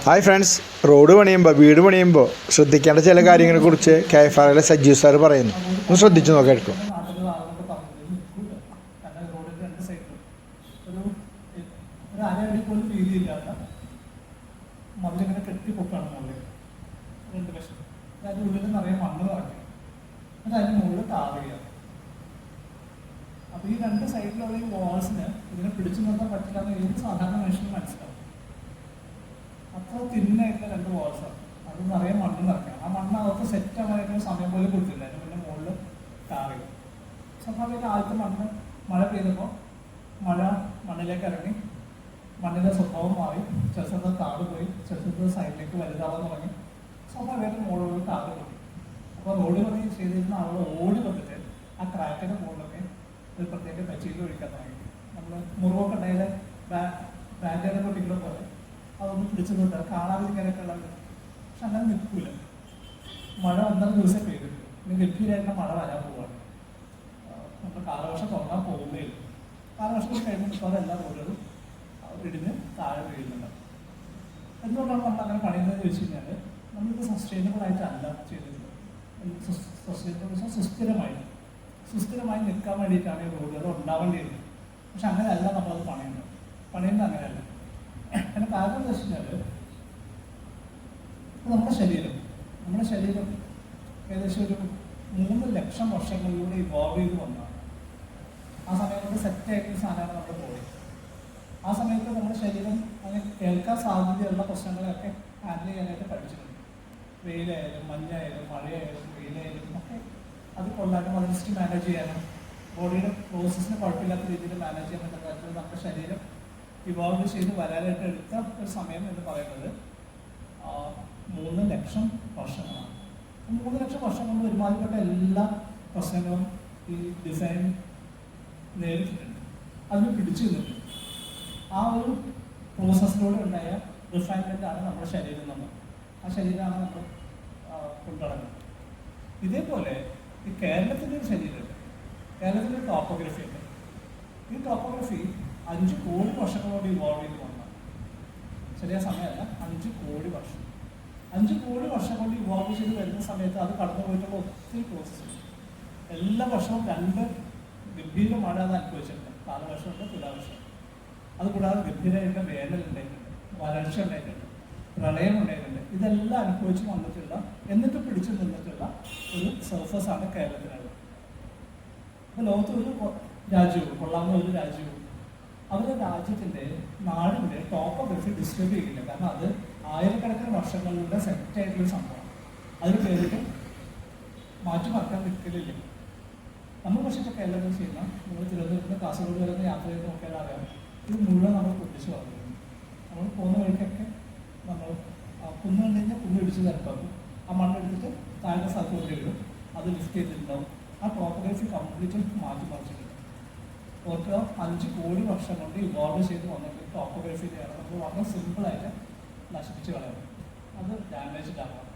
Hi friends, road പണിയുമ്പോൾ വീട് പണിയുമ്പോൾ ശ്രദ്ധിക്കേണ്ട ചില കാര്യങ്ങളെക്കുറിച്ച് KFRLലെ സജീവ് സാർ പറയുന്നു. ഒന്ന് ശ്രദ്ധിച്ചു നോക്കാം. എടുക്കും മതിലിങ്ങനെ കെട്ടിപ്പൊക്കാണ് മുകളിൽ 2 വശം. അതിൻ്റെ ഉള്ളിൽ നിറയെ മണ്ണ് നിറയ്ക്കണം. എന്നിട്ട് അതിന് മുകളിൽ താറുകയാണ്. അപ്പോൾ ഈ 2 സൈഡിലുള്ള ഈ വാൾസിന് ഇതിനെ പിടിച്ചു നിർത്താൻ പറ്റില്ല എന്ന് ഏത് സാധാരണ മനുഷ്യന് മനസ്സിലാവും. അത്ര തിന്നായിട്ടുള്ള 2 വാൾസാണ്. അത് നിറയെ മണ്ണ് നിറയ്ക്കണം. ആ മണ്ണകത്ത് സെറ്റ് ആവാനായിട്ട് സമയം പോലും കൊടുത്തില്ല. അതിന് പിന്നെ മുകളിൽ താറുക. സ്വാഭാവികമായിട്ട് ആദ്യത്തെ മഴ പെയ്തപ്പോൾ മണ്ണിലേക്ക് ഇറങ്ങി, മണ്ണിൻ്റെ സ്വഭാവം മാറി, ചെറുസത്ത് താട് പോയി, ചെറുസത്ത് സൈഡിലേക്ക് വലുതാവാൻ തുടങ്ങി. സ്വാഭാവികമായിട്ട് മുകളിൽ താട് പോയി. അപ്പോൾ റോഡ് പണി ചെയ്തിരുന്ന ആളുകൾ ഓടി വന്നിട്ട് ആ ക്രാക്കിൻ്റെ മുകളിലൊക്കെ ഒരു പ്രത്യേക കച്ചീൽ ഒഴിക്കാൻ തുടങ്ങി. നമ്മൾ മുറിവൊക്കെ ഉണ്ടായത് ബാൻഡേജ് പൊട്ടിക്കുന്ന പോലെ അതൊന്ന് പിടിച്ചു കൊണ്ടുവരാം, കാണാതിരിക്കാനൊക്കെ ഉള്ളത്. പക്ഷെ അങ്ങനെ നിൽക്കില്ല. മഴ 1.5 ദിവസം പെയ്തിട്ട് ഇനി ഗംഭീരമായിട്ട് മഴ വരാൻ പോവുകയാണ്. നമ്മൾ കാലവർഷം തുടങ്ങാൻ പോകുന്നേ ഉള്ളൂ. കാലവർഷം കഴിയുമ്പോൾ മിക്കവാറും എല്ലാ റോഡുകളും ഇടിഞ്ഞ് താഴെ വീഴുന്നുണ്ട്. എന്തുകൊണ്ടാണ് നമ്മൾ അങ്ങനെ പണിയുന്നതെന്ന് ചോദിച്ചു കഴിഞ്ഞാൽ, നമ്മളിത് സസ്റ്റൈനബിൾ ആയിട്ടല്ല ചെയ്തിട്ടുള്ളത്. സസ്റ്റൈനബിൾ വെച്ചാൽ സുസ്ഥിരമായി നിൽക്കാൻ വേണ്ടിയിട്ടാണ് ഈ റോഡുകൾ ഉണ്ടാവേണ്ടിയത്. പക്ഷെ അങ്ങനെയല്ല നമ്മളത് പണിയുന്നത് അങ്ങനെയല്ല. അതിന് കാരണം എന്താ വെച്ച് കഴിഞ്ഞാൽ, നമ്മുടെ ശരീരം ഏകദേശം ഒരു 3 ലക്ഷം വർഷങ്ങളിലൂടെ ഇവോൾവ് ചെയ്ത് വന്നതാണ്. ആ സമയത്ത് സെറ്റായിട്ടുള്ള സാധനമാണ് നമ്മുടെ ബോഡി. ആ സമയത്ത് നമ്മുടെ ശരീരം അങ്ങനെ കേൾക്കാൻ സാധ്യതയുള്ള പ്രശ്നങ്ങളെയൊക്കെ ഹാൻഡിൽ ചെയ്യാനായിട്ട് പഠിച്ചിട്ടുണ്ട്. വെയിലായാലും മഞ്ഞായാലും മഴയായാലും വെയിലായാലും ഒക്കെ അത് കൊള്ളാനും അതിനെ മാനേജ് ചെയ്യാനും ബോഡിയുടെ പ്രോസസ്സിന് കുഴപ്പമില്ലാത്ത രീതിയിൽ മാനേജ് ചെയ്യാൻ പറ്റുന്ന തരത്തിൽ നമ്മുടെ ശരീരം ഇവോൾവ് ചെയ്ത് വരാനായിട്ട് എടുത്ത ഒരു സമയം എന്ന് പറയുന്നത് 3 ലക്ഷം വർഷങ്ങളാണ്. 3 ലക്ഷം വർഷം കൊണ്ട് ഒരുമാതിരിപ്പെട്ട എല്ലാ പ്രശ്നങ്ങളും ഈ ഡിസൈൻ നേരിട്ടിട്ടുണ്ട്, അതിന് പിടിച്ചു നിന്നിട്ടുണ്ട്. ആ ഒരു പ്രോസസ്സിലൂടെ ഉണ്ടായ റിഫൈൻമെൻ്റാണ് നമ്മുടെ ശരീരം. ആ ശരീരമാണ് നമ്മൾ കൊണ്ടുനടക്കുന്നത്. ഇതേപോലെ ഈ കേരളത്തിൻ്റെ ഒരു ശരീരമുണ്ട്, കേരളത്തിൻ്റെ ടോപ്പോഗ്രഫി ഉണ്ട്. ഈ ടോപ്പോഗ്രഫി 5 കോടി വർഷങ്ങളോട് ഇവോൾവ് ചെയ്ത് വന്നതാണ്. ചെറിയ സമയമല്ല, 5 കോടി വർഷം. 5 കോടി വർഷം കൊണ്ട് ഇവോൾവ് ചെയ്ത് വരുന്ന സമയത്ത് അത് കടന്നു പോയിട്ടുള്ള ഒത്തിരി പ്രോസസ്സുണ്ട്. എല്ലാ വർഷവും 2 ഗംഭീര മഴ അത് അനുഭവിച്ചിട്ടുണ്ട്. കാലവർഷമുണ്ട്, തുലാവർഷം. അതുകൂടാതെ ഗംഭീരമായിട്ട് വേനൽ ഉണ്ടായിട്ടുണ്ട്, വരൾച്ച ഉണ്ടായിട്ടുണ്ട്, പ്രളയം ഉണ്ടായിട്ടുണ്ട്. ഇതെല്ലാം അനുഭവിച്ച് വന്നിട്ടുള്ള, എന്നിട്ട് പിടിച്ചു നിന്നിട്ടുള്ള ഒരു സർഫസാണ് കേരളത്തിനുള്ളത്. അപ്പോൾ ലോകത്ത് ഒരു രാജ്യവും, കൊള്ളാവുന്ന ഒരു രാജ്യവും അവരുടെ രാജ്യത്തിൻ്റെ നാടിൻ്റെ ടോപ്പോഗ്രഫി ഡിസ്റ്റർബ് ചെയ്യില്ല. കാരണം അത് ആയിരക്കണക്കിന് വർഷങ്ങളിലൂടെ സെറ്റായിട്ടുള്ളൊരു സംഭവമാണ്. അതിന് പേരിട്ട് മാറ്റിമറക്കാൻ നിൽക്കലില്ല. നമ്മൾ പക്ഷേ ഇപ്പോൾ കേരളത്തിൽ ചെയ്യുന്ന, നമ്മൾ തിരുവനന്തപുരത്ത് കാസർഗോഡ് വരുന്ന യാത്ര ചെയ്ത് നോക്കിയാൽ അറിയാം, ഇത് മുഴുവൻ നമ്മൾ പൊട്ടിച്ച് വളർന്നു. നമ്മൾ പോകുന്ന വഴിക്കൊക്കെ നമ്മൾ കുന്ന് കണ്ടു കഴിഞ്ഞാൽ കുന്ന് ഇടിച്ച് നിരപ്പാക്കും. ആ മണ്ണെടുത്തിട്ട് താഴെ സ്ഥലത്ത് കൊണ്ടിടും, അത് ലിഫ്റ്റ് ചെയ്തിട്ടുണ്ടാവും. ആ ടോപ്പോഗ്രഫി കംപ്ലീറ്റ് മാറ്റിമറിച്ചിട്ടുണ്ട്. ഓരോ 5 കോടി വർഷം കൊണ്ട് ഇവോൾവ് ചെയ്ത് വന്നിട്ട് ടോപ്പോഗ്രഫിയിലാണ് നമ്മൾ വളരെ സിമ്പിളായിട്ട് നശിപ്പിച്ച് കളയുന്നത്. അത് ഡാമേജ്ഡ് ആകാം.